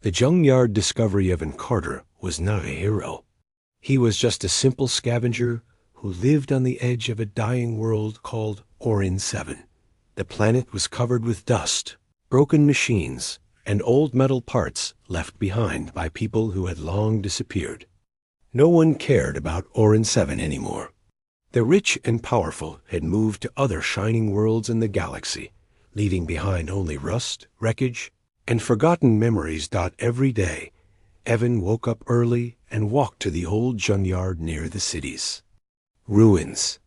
The Junkyard discovery Evan Carter was not a hero. He was just a simple scavenger who lived on the edge of a dying world called Orin 7. The planet was covered with dust, broken machines, and old metal parts left behind by people who had long disappeared. No one cared about Orin 7 anymore. The rich and powerful had moved to other shining worlds in the galaxy, leaving behind only rust, wreckage, and forgotten memories. Every day, Evan woke up early and walked to the old Junkyard near the cities. Ruins.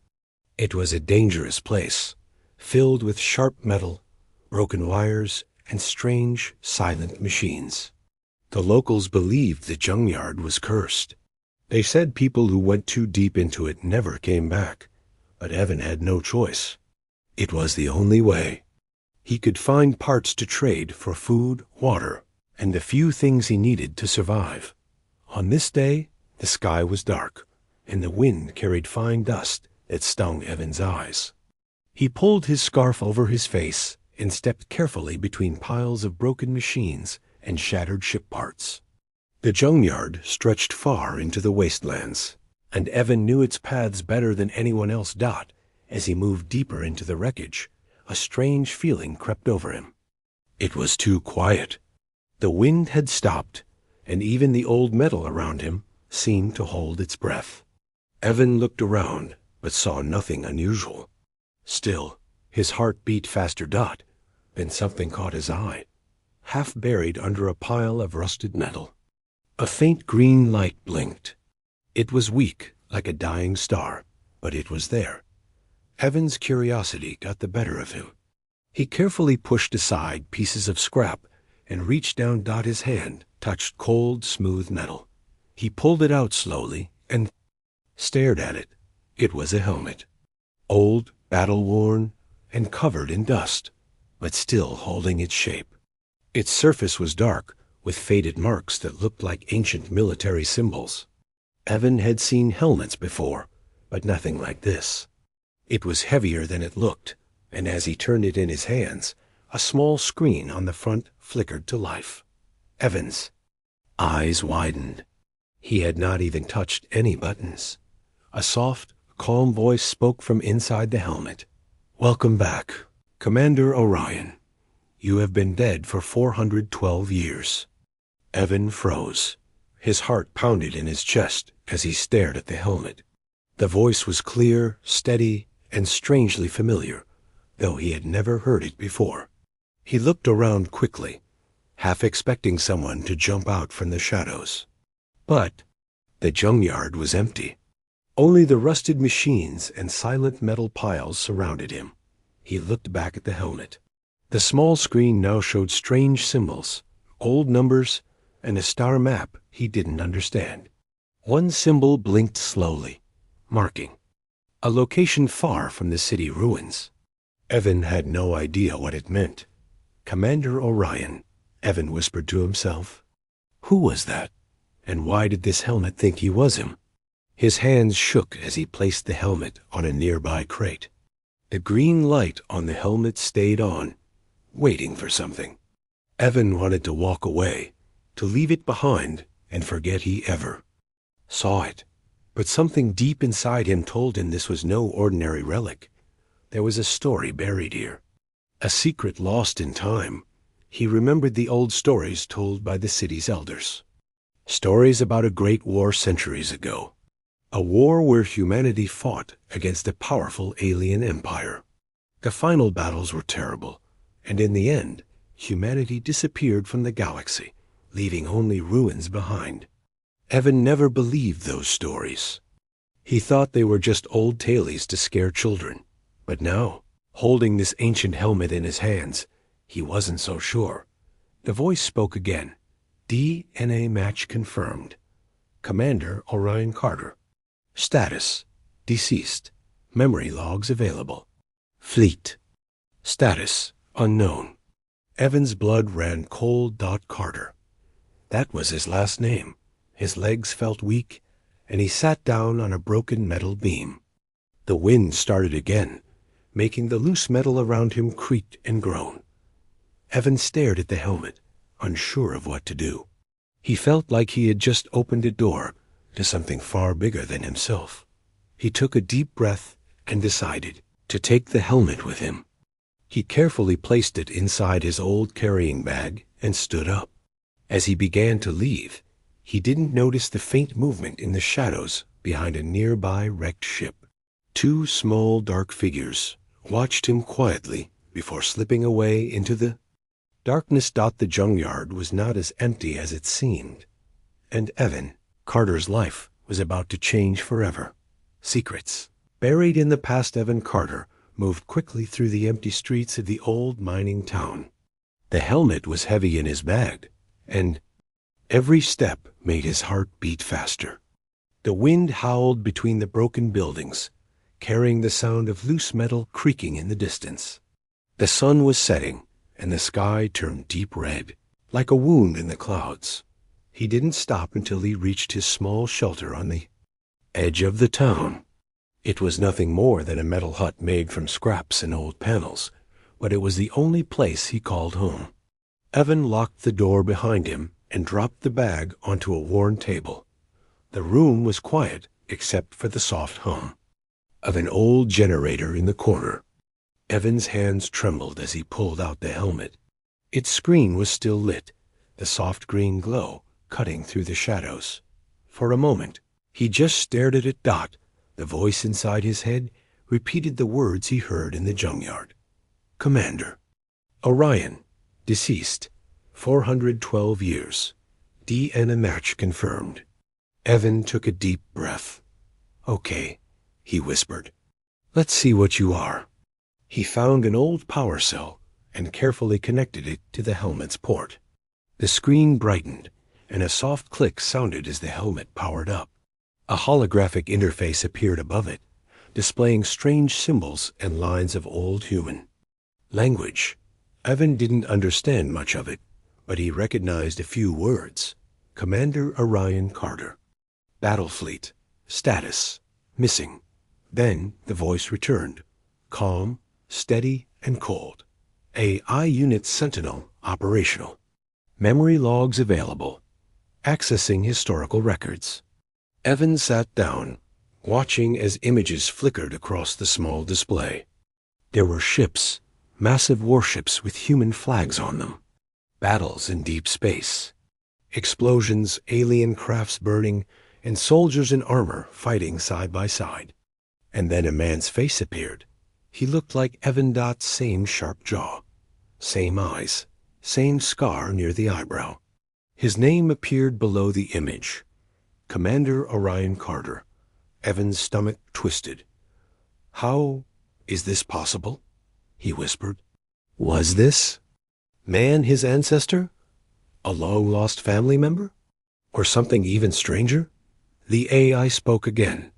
It was a dangerous place, filled with sharp metal, broken wires, and strange, silent machines. The locals believed the Junkyard was cursed. They said people who went too deep into it never came back, but Evan had no choice. It was the only way. He could find parts to trade for food, water, and the few things he needed to survive. On this day, the sky was dark, and the wind carried fine dust that stung Evan's eyes. He pulled his scarf over his face and stepped carefully between piles of broken machines and shattered ship parts. The Junkyard stretched far into the wastelands, and Evan knew its paths better than anyone else. As he moved deeper into the wreckage, a strange feeling crept over him. It was too quiet. The wind had stopped, and even the old metal around him seemed to hold its breath. Evan looked around, but saw nothing unusual. Still, his heart beat faster. Then something caught his eye, half buried under a pile of rusted metal. A faint green light blinked. It was weak, like a dying star, but it was there. Evan's curiosity got the better of him. He carefully pushed aside pieces of scrap and reached down. His hand touched cold, smooth metal. He pulled it out slowly and stared at it. It was a helmet. Old, battle-worn, and covered in dust, but still holding its shape. Its surface was dark, with faded marks that looked like ancient military symbols. Evan had seen helmets before, but nothing like this. It was heavier than it looked, and as he turned it in his hands, a small screen on the front flickered to life. Evan's eyes widened. He had not even touched any buttons. A soft, calm voice spoke from inside the helmet. "Welcome back, Commander Orion. You have been dead for 412 years. Evan froze. His heart pounded in his chest as he stared at the helmet. The voice was clear, steady, and strangely familiar, though he had never heard it before. He looked around quickly, half expecting someone to jump out from the shadows. But the Junkyard was empty. Only the rusted machines and silent metal piles surrounded him. He looked back at the helmet. The small screen now showed strange symbols, old numbers, and a star map he didn't understand. One symbol blinked slowly, marking a location far from the city ruins. Evan had no idea what it meant. Commander Orion, Evan whispered to himself. Who was that? And why did this helmet think he was him? His hands shook as he placed the helmet on a nearby crate. The green light on the helmet stayed on, waiting for something. Evan wanted to walk away, to leave it behind and forget he ever saw it. But something deep inside him told him this was no ordinary relic. There was a story buried here, a secret lost in time. He remembered the old stories told by the city's elders. Stories about a great war centuries ago. A war where humanity fought against a powerful alien empire. The final battles were terrible, and in the end, humanity disappeared from the galaxy, leaving only ruins behind. Evan never believed those stories. He thought they were just old tales to scare children. But now, holding this ancient helmet in his hands, he wasn't so sure. The voice spoke again. DNA match confirmed. Commander Orion Carter. Status: deceased. Memory logs available. Fleet. Status: unknown. Evan's blood ran cold. Carter. That was his last name. His legs felt weak, and he sat down on a broken metal beam. The wind started again, making the loose metal around him creak and groan. Evan stared at the helmet, unsure of what to do. He felt like he had just opened a door to something far bigger than himself. He took a deep breath and decided to take the helmet with him. He carefully placed it inside his old carrying bag and stood up. As he began to leave, he didn't notice the faint movement in the shadows behind a nearby wrecked ship. Two small dark figures watched him quietly before slipping away into the darkness. The junkyard was not as empty as it seemed, and Evan Carter's life was about to change forever. Secrets buried in the past. Evan Carter moved quickly through the empty streets of the old mining town. The helmet was heavy in his bag, and every step made his heart beat faster. The wind howled between the broken buildings, carrying the sound of loose metal creaking in the distance. The sun was setting, and the sky turned deep red, like a wound in the clouds. He didn't stop until he reached his small shelter on the edge of the town. It was nothing more than a metal hut made from scraps and old panels, but it was the only place he called home. Evan locked the door behind him and dropped the bag onto a worn table. The room was quiet except for the soft hum of an old generator in the corner. Evan's hands trembled as he pulled out the helmet. Its screen was still lit, the soft green glow cutting through the shadows. For a moment, he just stared at it. The voice inside his head repeated the words he heard in the junkyard. Commander. Orion. Deceased. 412 years. DNA match confirmed. Evan took a deep breath. Okay, he whispered. Let's see what you are. He found an old power cell and carefully connected it to the helmet's port. The screen brightened, and a soft click sounded as the helmet powered up. A holographic interface appeared above it, displaying strange symbols and lines of old human language. Evan didn't understand much of it, but he recognized a few words. Commander Orion Carter. Battlefleet. Status. Missing. Then the voice returned. Calm, steady, and cold. AI Unit Sentinel operational. Memory logs available. Accessing historical records. Evan sat down, watching as images flickered across the small display. There were ships, massive warships with human flags on them. Battles in deep space. Explosions, alien crafts burning, and soldiers in armor fighting side by side. And then a man's face appeared. He looked like Evan. Same sharp jaw, same eyes, same scar near the eyebrow. His name appeared below the image. Commander Orion Carter. Evan's stomach twisted. How is this possible? He whispered. Was this man his ancestor? A long-lost family member? Or something even stranger? The AI spoke again.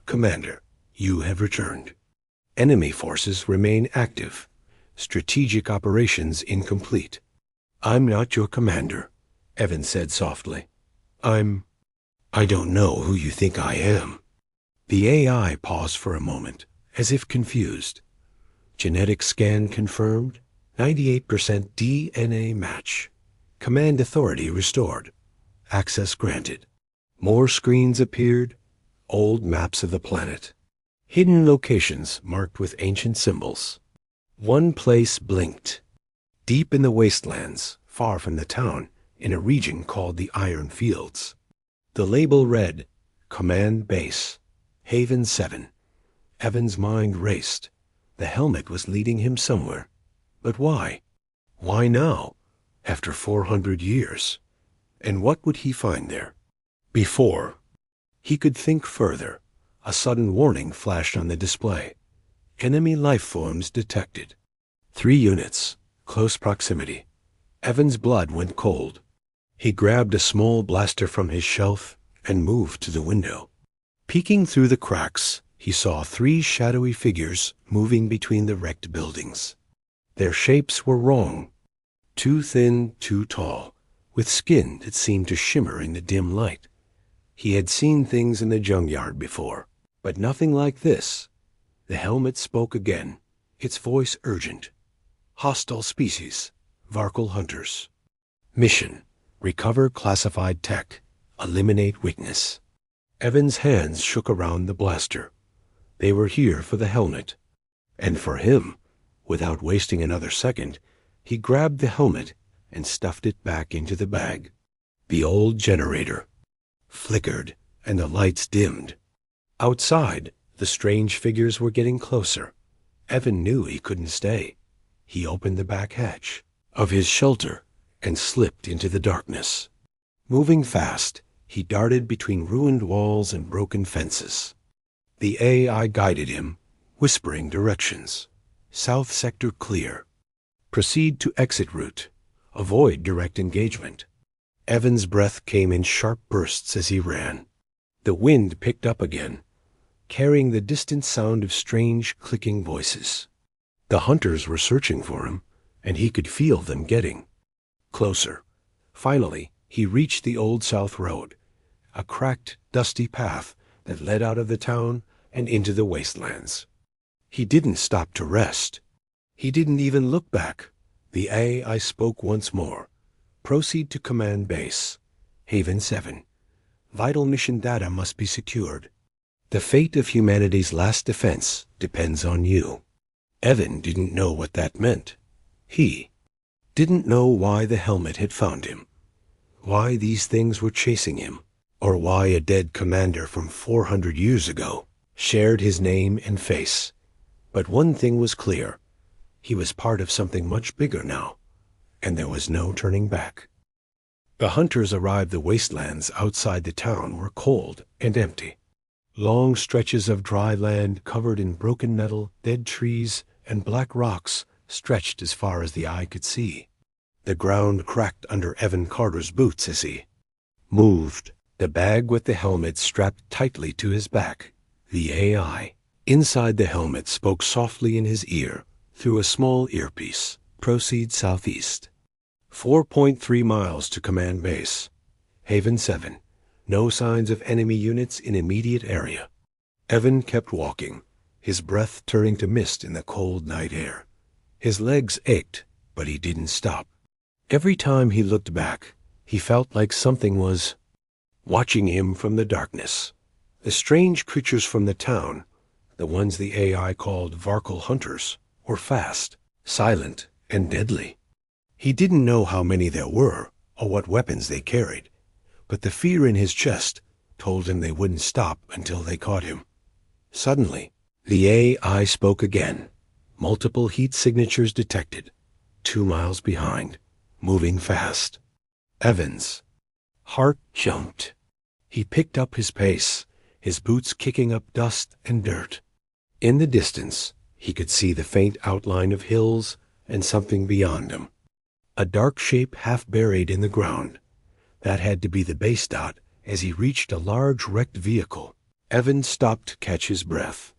Commander, you have returned. Enemy forces remain active. Strategic operations incomplete. I'm not your commander, Evan said softly. I don't know who you think I am. The AI paused for a moment, as if confused. Genetic scan confirmed. 98% DNA match. Command authority restored. Access granted. More screens appeared. Old maps of the planet. Hidden locations marked with ancient symbols. One place blinked. Deep in the wastelands, far from the town, in a region called the Iron Fields. The label read, Command Base, Haven 7. Evan's mind raced. The helmet was leading him somewhere. But why? Why now, after 400 years? And what would he find there? Before he could think further, a sudden warning flashed on the display. Enemy life forms detected. 3 units, close proximity. Evan's blood went cold. He grabbed a small blaster from his shelf and moved to the window. Peeking through the cracks, he saw 3 shadowy figures moving between the wrecked buildings. Their shapes were wrong. Too thin, too tall, with skin that seemed to shimmer in the dim light. He had seen things in the junkyard before, but nothing like this. The helmet spoke again, its voice urgent. Hostile species, Varkal hunters. Mission: recover classified tech. Eliminate weakness. Evan's hands shook around the blaster. They were here for the helmet. And for him, without wasting another second, he grabbed the helmet and stuffed it back into the bag. The old generator flickered and the lights dimmed. Outside, the strange figures were getting closer. Evan knew he couldn't stay. He opened the back hatch of his shelter and slipped into the darkness. Moving fast, he darted between ruined walls and broken fences. The AI guided him, whispering directions. South sector clear. Proceed to exit route. Avoid direct engagement. Evan's breath came in sharp bursts as he ran. The wind picked up again, carrying the distant sound of strange clicking voices. The hunters were searching for him, and he could feel them getting closer. Finally, he reached the Old South Road, a cracked, dusty path that led out of the town and into the wastelands. He didn't stop to rest. He didn't even look back. The AI spoke once more. Proceed to command base. Haven 7. Vital mission data must be secured. The fate of humanity's last defense depends on you. Evan didn't know what that meant. He didn't know why the helmet had found him, why these things were chasing him, or why a dead commander from 400 years ago shared his name and face. But one thing was clear. He was part of something much bigger now, and there was no turning back. The hunters arrived. The wastelands outside the town were cold and empty. Long stretches of dry land covered in broken metal, dead trees, and black rocks stretched as far as the eye could see. The ground cracked under Evan Carter's boots as he moved, the bag with the helmet strapped tightly to his back. The AI inside the helmet spoke softly in his ear through a small earpiece. Proceed southeast. 4.3 miles to command base. Haven 7. No signs of enemy units in immediate area. Evan kept walking, his breath turning to mist in the cold night air. His legs ached, but he didn't stop. Every time he looked back, he felt like something was watching him from the darkness. The strange creatures from the town, the ones the AI called Varkal hunters, were fast, silent, and deadly. He didn't know how many there were or what weapons they carried, but the fear in his chest told him they wouldn't stop until they caught him. Suddenly, the AI spoke again. Multiple heat signatures detected. 2 miles behind, moving fast. Evan's heart jumped. He picked up his pace, his boots kicking up dust and dirt. In the distance, he could see the faint outline of hills and something beyond him. A dark shape half buried in the ground. That had to be the base dot as he reached a large wrecked vehicle. Evan stopped to catch his breath.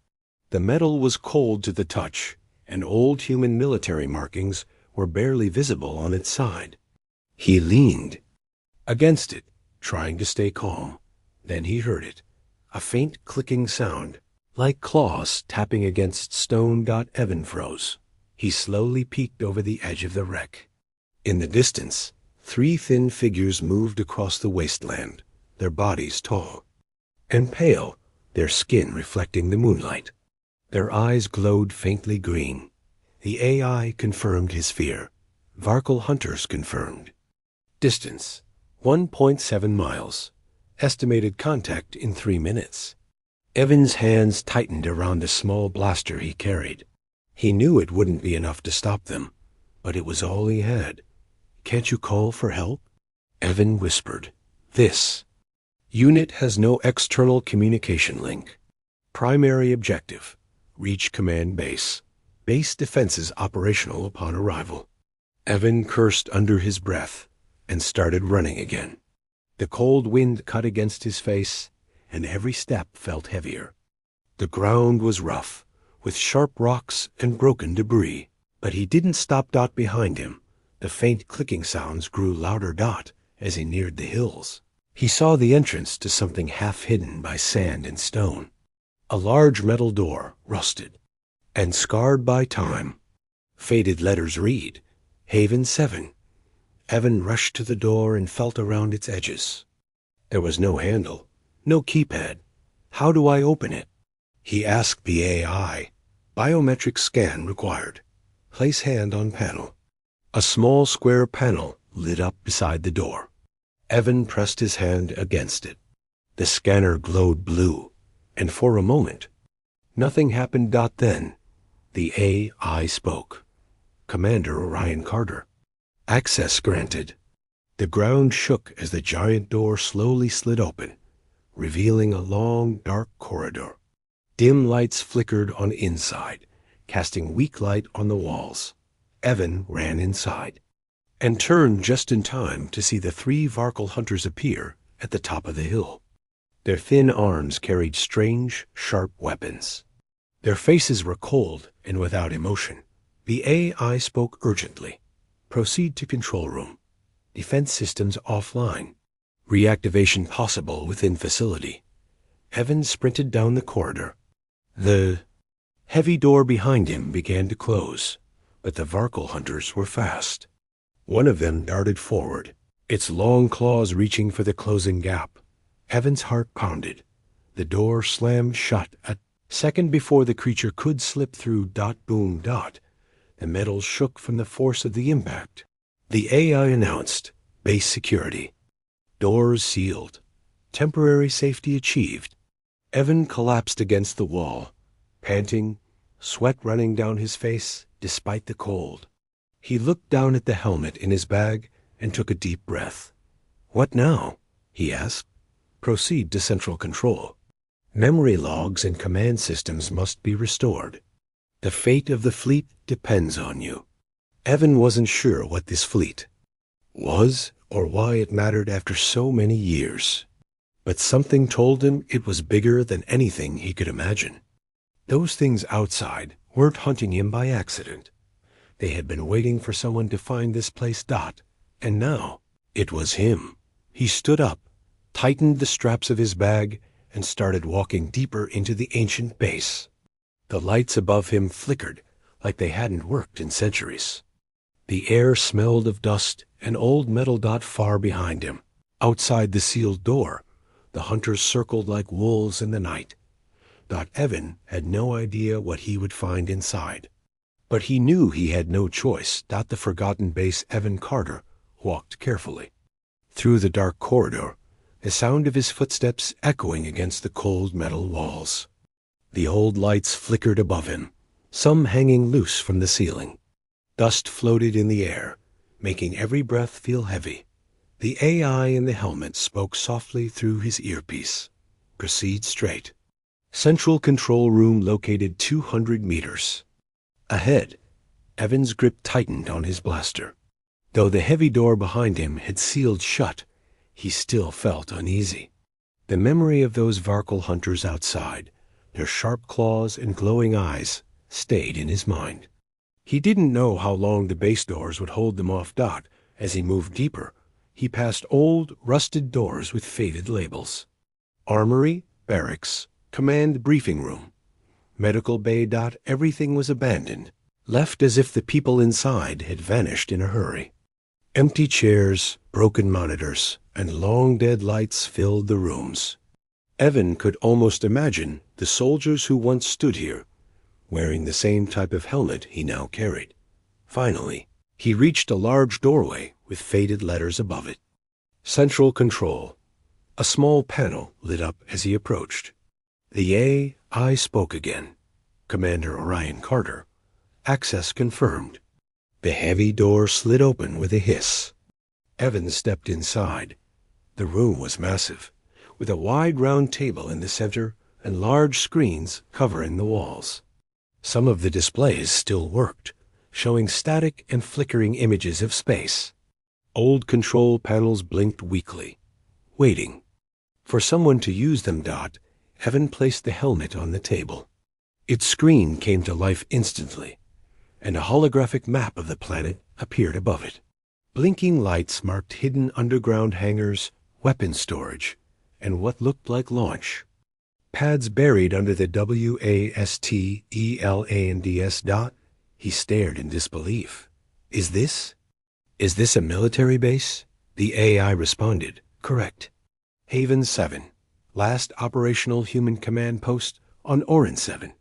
The metal was cold to the touch, and old human military markings were barely visible on its side. He leaned against it, trying to stay calm. Then he heard it, a faint clicking sound, like claws tapping against stone. Evan froze. He slowly peeked over the edge of the wreck. In the distance, 3 thin figures moved across the wasteland, their bodies tall and pale, their skin reflecting the moonlight. Their eyes glowed faintly green. The AI confirmed his fear. Varkal hunters confirmed. Distance, 1.7 miles. Estimated contact in 3 minutes. Evan's hands tightened around the small blaster he carried. He knew it wouldn't be enough to stop them, but it was all he had. Can't you call for help? Evan whispered. This unit has no external communication link. Primary objective: reach command base. Base defenses operational upon arrival. Evan cursed under his breath and started running again. The cold wind cut against his face, and every step felt heavier. The ground was rough, with sharp rocks and broken debris, but he didn't stop. Behind him, the faint clicking sounds grew louder. As he neared the hills, he saw the entrance to something half hidden by sand and stone. A large metal door, rusted and scarred by time. Faded letters read, Haven 7. Evan rushed to the door and felt around its edges. There was no handle, no keypad. How do I open it? He asked the AI. Biometric scan required. Place hand on panel. A small square panel lit up beside the door. Evan pressed his hand against it. The scanner glowed blue, and for a moment, nothing happened. Then, the AI spoke. Commander Orion Carter. Access granted. The ground shook as the giant door slowly slid open, revealing a long, dark corridor. Dim lights flickered on inside, casting weak light on the walls. Evan ran inside, and turned just in time to see the 3 Varkal hunters appear at the top of the hill. Their thin arms carried strange, sharp weapons. Their faces were cold and without emotion. The AI spoke urgently. Proceed to control room. Defense systems offline. Reactivation possible within facility. Evan sprinted down the corridor. The heavy door behind him began to close, but the Varkal hunters were fast. One of them darted forward, its long claws reaching for the closing gap. Evan's heart pounded. The door slammed shut a second before the creature could slip through. Boom. The metal shook from the force of the impact. The AI announced, base security. Doors sealed. Temporary safety achieved. Evan collapsed against the wall, panting, sweat running down his face despite the cold. He looked down at the helmet in his bag and took a deep breath. What now? He asked. Proceed to central control. Memory logs and command systems must be restored. The fate of the fleet depends on you. Evan wasn't sure what this fleet was or why it mattered after so many years. But something told him it was bigger than anything he could imagine. Those things outside weren't hunting him by accident. They had been waiting for someone to find this place. And now it was him. He stood up, tightened the straps of his bag, and started walking deeper into the ancient base. The lights above him flickered like they hadn't worked in centuries. The air smelled of dust and old metal. Far behind him, outside the sealed door, the hunters circled like wolves in the night. Evan had no idea what he would find inside. But he knew he had no choice. The forgotten base. Evan Carter walked carefully. Through the dark corridor, the sound of his footsteps echoing against the cold metal walls. The old lights flickered above him, some hanging loose from the ceiling. Dust floated in the air, making every breath feel heavy. The AI in the helmet spoke softly through his earpiece. Proceed straight. Central control room located 200 meters. Ahead, Evan's grip tightened on his blaster. Though the heavy door behind him had sealed shut, he still felt uneasy. The memory of those Varkal hunters outside, their sharp claws and glowing eyes, stayed in his mind. He didn't know how long the base doors would hold them off. As he moved deeper, he passed old, rusted doors with faded labels. Armory, barracks, command briefing room, medical bay. Everything was abandoned, left as if the people inside had vanished in a hurry. Empty chairs, broken monitors, and long dead lights filled the rooms. Evan could almost imagine the soldiers who once stood here, wearing the same type of helmet he now carried. Finally, he reached a large doorway with faded letters above it. Central Control. A small panel lit up as he approached. The AI spoke again. Commander Orion Carter. Access confirmed. The heavy door slid open with a hiss. Evan stepped inside. The room was massive, with a wide round table in the center and large screens covering the walls. Some of the displays still worked, showing static and flickering images of space. Old control panels blinked weakly, waiting for someone to use them. Evan placed the helmet on the table. Its screen came to life instantly, and a holographic map of the planet appeared above it. Blinking lights marked hidden underground hangars, weapon storage, and what looked like launch pads buried under the WASTELANDS. He stared in disbelief. Is this Is this a military base? The AI responded, correct. Haven 7, last operational human command post on Orin 7,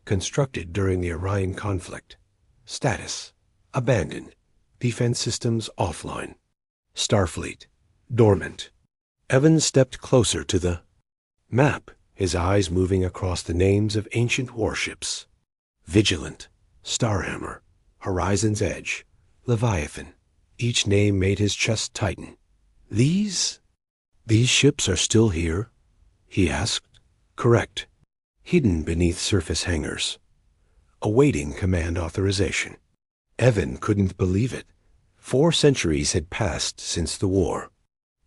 constructed during the Orion conflict. Status: abandoned. Defense systems offline. Starfleet: dormant. Evans stepped closer to the map, his eyes moving across the names of ancient warships. Vigilant, Starhammer, Horizon's Edge, Leviathan. Each name made his chest tighten. These ships are still here? He asked. Correct. Hidden beneath surface hangars. Awaiting command authorization. Evan couldn't believe it. 4 centuries had passed since the war.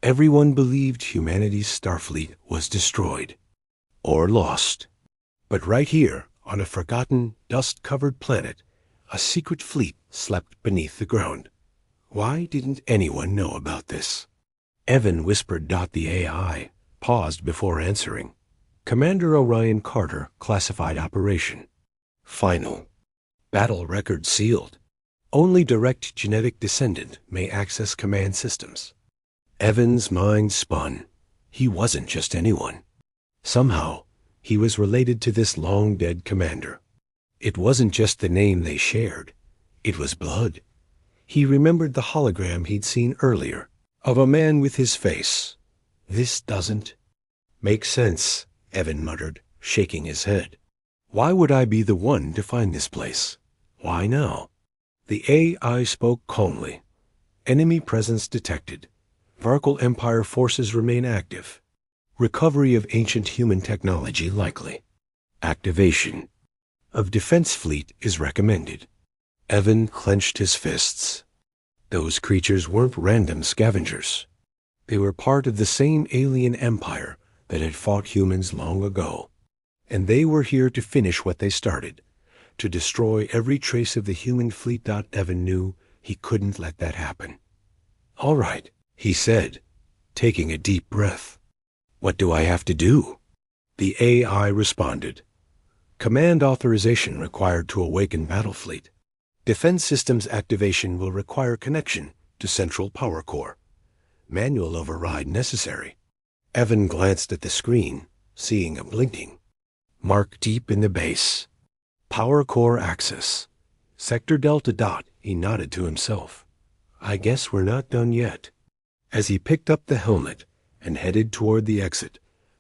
Everyone believed humanity's Starfleet was destroyed. Or lost. But right here, on a forgotten, dust-covered planet, a secret fleet slept beneath the ground. Why didn't anyone know about this? Evan whispered. The AI paused before answering. Commander Orion Carter, classified operation. Final. Battle record sealed. Only direct genetic descendant may access command systems. Evan's mind spun. He wasn't just anyone. Somehow, he was related to this long-dead commander. It wasn't just the name they shared. It was blood. He remembered the hologram he'd seen earlier, of a man with his face. This doesn't make sense, Evan muttered, shaking his head. Why would I be the one to find this place? Why now? The AI spoke calmly. Enemy presence detected. Varkal Empire forces remain active. Recovery of ancient human technology likely. Activation of defense fleet is recommended. Evan clenched his fists. Those creatures weren't random scavengers. They were part of the same alien empire that had fought humans long ago. And they were here to finish what they started, to destroy every trace of the human fleet. Evan knew he couldn't let that happen. All right, he said, taking a deep breath. What do I have to do? The AI responded. Command authorization required to awaken Battlefleet. Defense systems activation will require connection to central power core. Manual override necessary. Evan glanced at the screen, seeing a blinking mark deep in the base. Power core access. Sector Delta. He nodded to himself. I guess we're not done yet. As he picked up the helmet and headed toward the exit,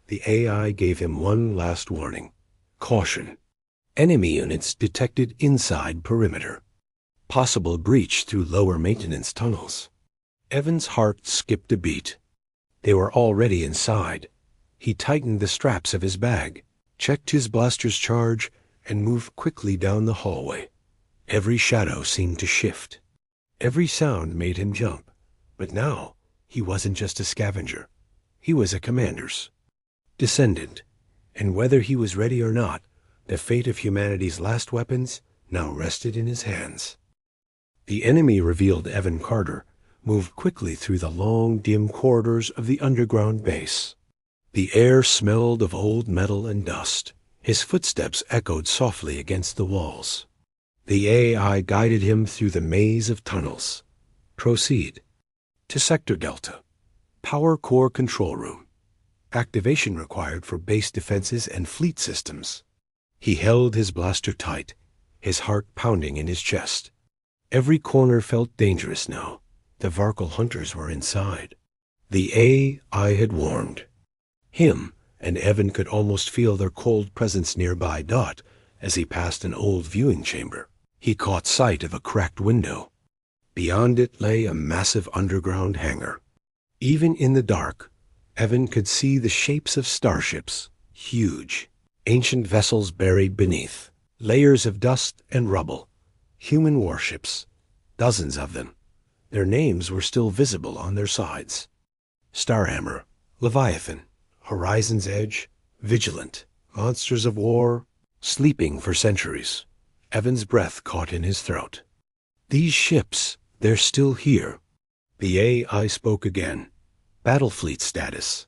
the AI gave him one last warning. Caution. Enemy units detected inside perimeter. Possible breach through lower maintenance tunnels. Evan's heart skipped a beat. They were already inside. He tightened the straps of his bag, checked his blaster's charge, and moved quickly down the hallway. Every shadow seemed to shift. Every sound made him jump. But now, he wasn't just a scavenger. He was a commander's descendant. And whether he was ready or not, the fate of humanity's last weapons now rested in his hands. The enemy, revealed Evan Carter, moved quickly through the long, dim corridors of the underground base. The air smelled of old metal and dust. His footsteps echoed softly against the walls. The AI guided him through the maze of tunnels. Proceed. To Sector Delta. Power Core Control Room. Activation required for base defenses and fleet systems. He held his blaster tight, his heart pounding in his chest. Every corner felt dangerous now. The Varkal hunters were inside. The AI had warmed him, and Evan could almost feel their cold presence nearby. As he passed an old viewing chamber, he caught sight of a cracked window. Beyond it lay a massive underground hangar. Even in the dark, Evan could see the shapes of starships, huge, ancient vessels buried beneath, layers of dust and rubble. Human warships, dozens of them. Their names were still visible on their sides. Starhammer, Leviathan, Horizon's Edge, Vigilant, monsters of war, sleeping for centuries. Evan's breath caught in his throat. These ships, they're still here. The AI spoke again. Battlefleet status.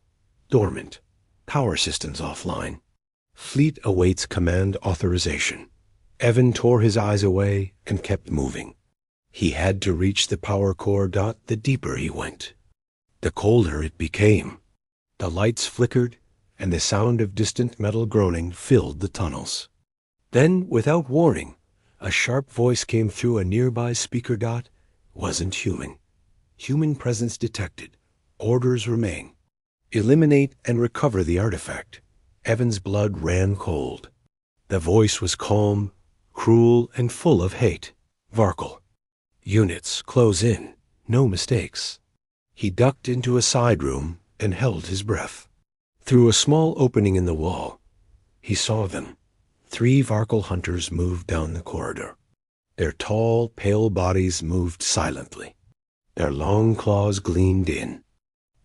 Dormant. Power systems offline. Fleet awaits command authorization. Evan tore his eyes away and kept moving. He had to reach the power core. The deeper he went, the colder it became. The lights flickered, and the sound of distant metal groaning filled the tunnels. Then, without warning, a sharp voice came through a nearby speaker. Wasn't human. Human presence detected. Orders remain. Eliminate and recover the artifact. Evan's blood ran cold. The voice was calm, cruel, and full of hate. Varkle. Units, close in. No mistakes. He ducked into a side room and held his breath. Through a small opening in the wall, he saw them. 3 Varkle hunters moved down the corridor. Their tall, pale bodies moved silently. Their long claws gleamed in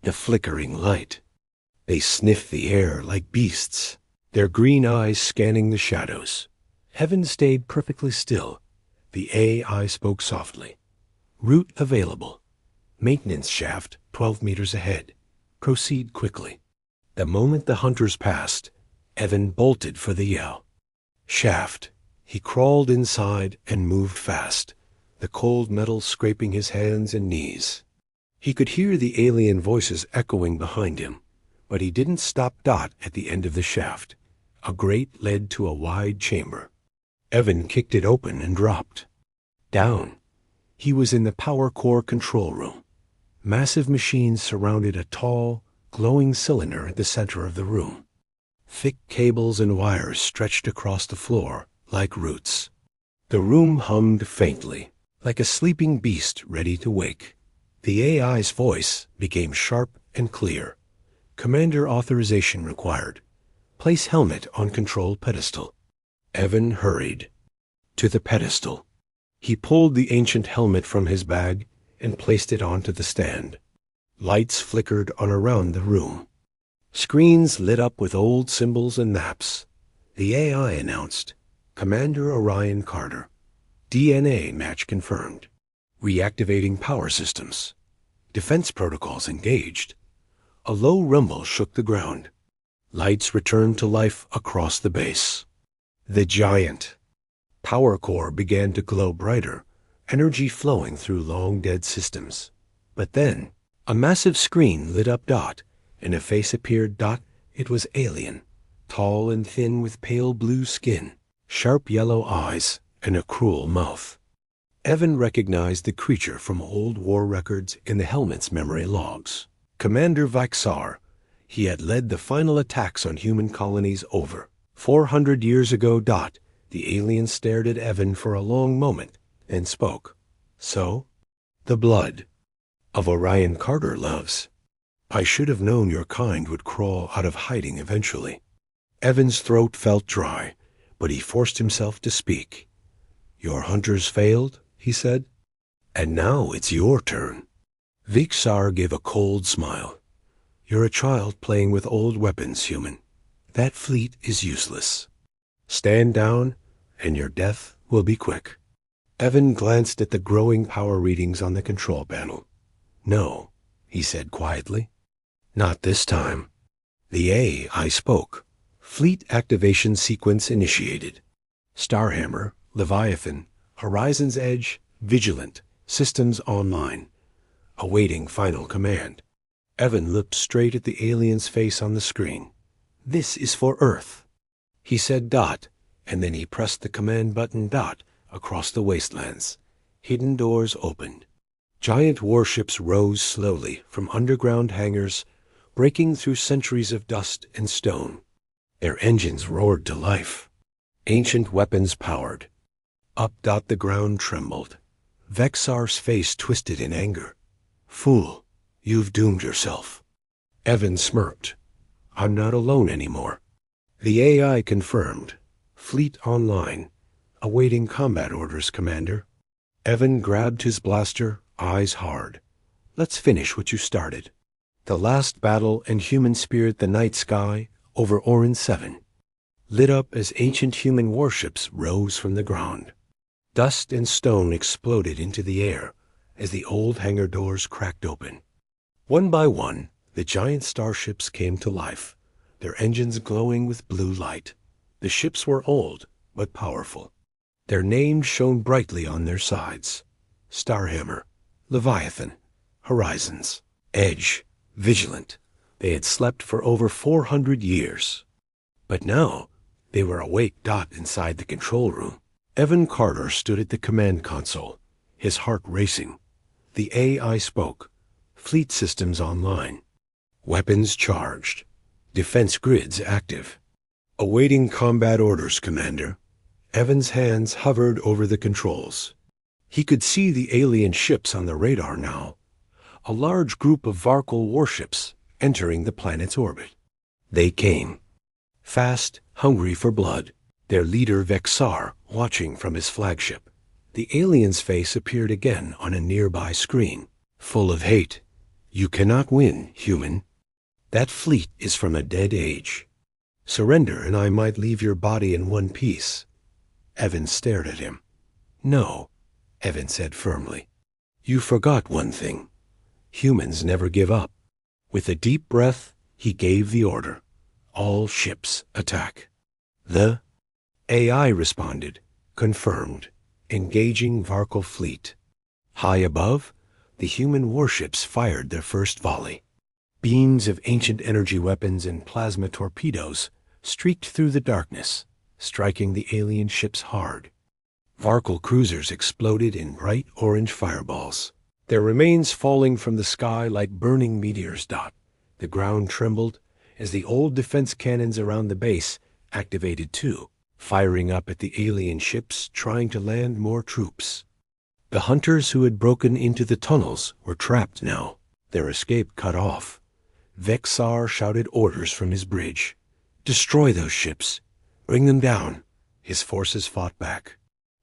the flickering light. They sniffed the air like beasts, their green eyes scanning the shadows. Heaven stayed perfectly still. The AI spoke softly. Route available. Maintenance shaft 12 meters ahead. Proceed quickly. The moment the hunters passed, Evan bolted for the yell. Shaft. He crawled inside and moved fast, the cold metal scraping his hands and knees. He could hear the alien voices echoing behind him, but he didn't stop. At the end of the shaft, a grate led to a wide chamber. Evan kicked it open and dropped. Down. He was in the power core control room. Massive machines surrounded a tall, glowing cylinder at the center of the room. Thick cables and wires stretched across the floor like roots. The room hummed faintly, like a sleeping beast ready to wake. The AI's voice became sharp and clear. Commander authorization required. Place helmet on control pedestal. Evan hurried to the pedestal. He pulled the ancient helmet from his bag and placed it onto the stand. Lights flickered on around the room. Screens lit up with old symbols and maps. The AI announced, Commander Orion Carter. DNA match confirmed. Reactivating power systems. Defense protocols engaged. A low rumble shook the ground. Lights returned to life across the base. The giant power core began to glow brighter, energy flowing through long-dead systems. But then, a massive screen lit up. And a face appeared. It was alien, tall and thin with pale blue skin, sharp yellow eyes, and a cruel mouth. Evan recognized the creature from old war records in the helmet's memory logs. Commander Vaxar. He had led the final attacks on human colonies over 400 years ago. The alien stared at Evan for a long moment and spoke. So, the blood of Orion Carter loves. I should have known your kind would crawl out of hiding eventually. Evan's throat felt dry, but he forced himself to speak. Your hunters failed, he said, and now it's your turn. Vaxar gave a cold smile. You're a child playing with old weapons, human. That fleet is useless. Stand down, and your death will be quick. Evan glanced at the growing power readings on the control panel. No, he said quietly. Not this time. The AI spoke. Fleet activation sequence initiated. Starhammer, Leviathan, Horizon's Edge, Vigilant, systems online. Awaiting final command. Evan looked straight at the alien's face on the screen. This is for Earth. He said. And then he pressed the command button. Across the wastelands. Hidden doors opened. Giant warships rose slowly from underground hangars, breaking through centuries of dust and stone. Their engines roared to life. Ancient weapons powered. Up. The ground trembled. Vexar's face twisted in anger. Fool, you've doomed yourself. Evan smirked. I'm not alone anymore. The AI confirmed. Fleet online. Awaiting combat orders, Commander. Evan grabbed his blaster, eyes hard. Let's finish what you started. The last battle and human spirit the night sky over Orin 7. Lit up as ancient human warships rose from the ground. Dust and stone exploded into the air as the old hangar doors cracked open. One by one, the giant starships came to life, their engines glowing with blue light. The ships were old, but powerful. Their names shone brightly on their sides. Starhammer, Leviathan, Horizons, Edge, Vigilant. They had slept for over 400 years. But now, they were awake. Inside the control room, Evan Carter stood at the command console, his heart racing. The AI spoke. Fleet systems online. Weapons charged. Defense grids active. Awaiting combat orders, Commander. Evan's hands hovered over the controls. He could see the alien ships on the radar now. A large group of Varkal warships entering the planet's orbit. They came. Fast, hungry for blood. Their leader Vexar watching from his flagship. The alien's face appeared again on a nearby screen. Full of hate. You cannot win, human. That fleet is from a dead age. Surrender and I might leave your body in one piece. Evan stared at him. No, Evan said firmly. You forgot one thing. Humans never give up. With a deep breath, he gave the order. All ships attack. The AI responded, confirmed, engaging Varkal fleet. High above, the human warships fired their first volley. Beams of ancient energy weapons and plasma torpedoes streaked through the darkness, striking the alien ships hard. Varkal cruisers exploded in bright orange fireballs, their remains falling from the sky like burning meteors. The ground trembled as the old defense cannons around the base activated too, firing up at the alien ships trying to land more troops. The hunters who had broken into the tunnels were trapped now, their escape cut off. Vexar shouted orders from his bridge. Destroy those ships. Bring them down. His forces fought back.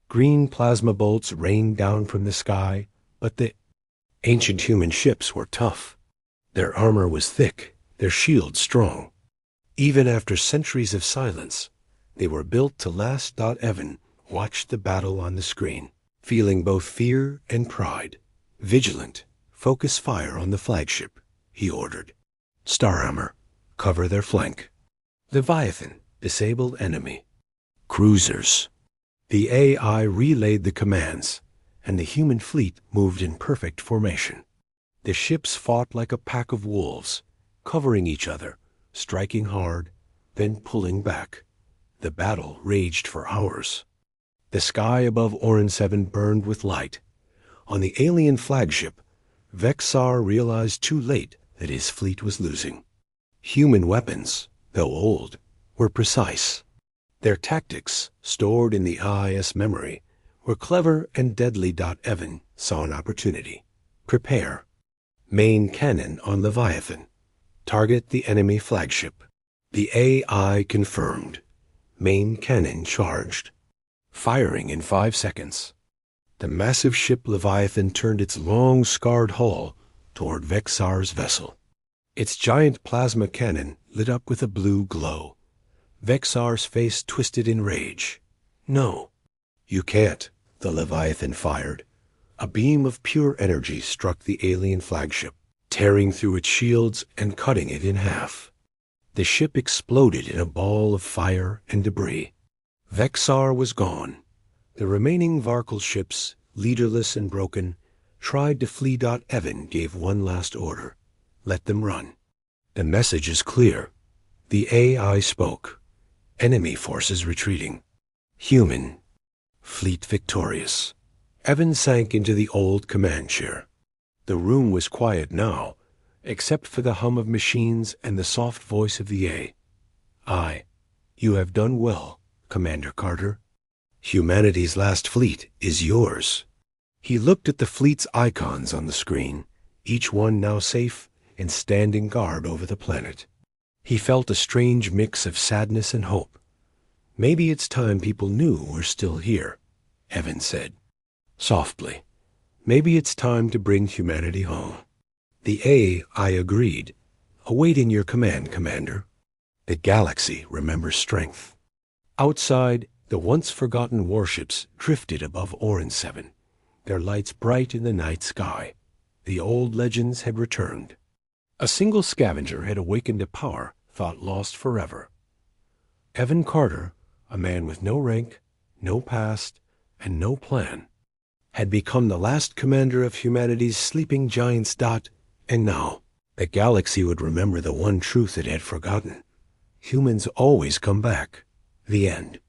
Green plasma bolts rained down from the sky, but the ancient human ships were tough. Their armor was thick, their shields strong. Even after centuries of silence, they were built to last. Evan watched the battle on the screen, feeling both fear and pride. Vigilant, focus fire on the flagship, he ordered. Starhammer, cover their flank. Leviathan, disable enemy. Cruisers. The AI relayed the commands, and the human fleet moved in perfect formation. The ships fought like a pack of wolves, covering each other, striking hard, then pulling back. The battle raged for hours. The sky above Orin 7 burned with light. On the alien flagship, Vexar realized too late that his fleet was losing. Human weapons, though old, were precise. Their tactics, stored in the IS memory, were clever and deadly. Evan saw an opportunity. Prepare. Main cannon on Leviathan. Target the enemy flagship. The AI confirmed. Main cannon charged. Firing in 5 seconds. The massive ship Leviathan turned its long, scarred hull toward Vexar's vessel. Its giant plasma cannon lit up with a blue glow. Vexar's face twisted in rage. No, you can't, the Leviathan fired. A beam of pure energy struck the alien flagship, tearing through its shields and cutting it in half. The ship exploded in a ball of fire and debris. Vexar was gone. The remaining Varkal ships, leaderless and broken, tried to flee. Evan gave one last order. Let them run. The message is clear. The AI spoke. Enemy forces retreating. Human. Fleet victorious. Evan sank into the old command chair. The room was quiet now, except for the hum of machines and the soft voice of the AI. You have done well, Commander Carter. Humanity's last fleet is yours. He looked at the fleet's icons on the screen, each one now safe and standing guard over the planet. He felt a strange mix of sadness and hope. Maybe it's time people knew we're still here, Evan said, softly. Maybe it's time to bring humanity home. The AI agreed. Awaiting your command, Commander. The galaxy remembers strength. Outside, the once-forgotten warships drifted above Orin 7, their lights bright in the night sky. The old legends had returned. A single scavenger had awakened a power thought lost forever. Evan Carter, a man with no rank, no past, and no plan, had become the last commander of humanity's sleeping giants. And now, the galaxy would remember the one truth it had forgotten. Humans always come back. The end.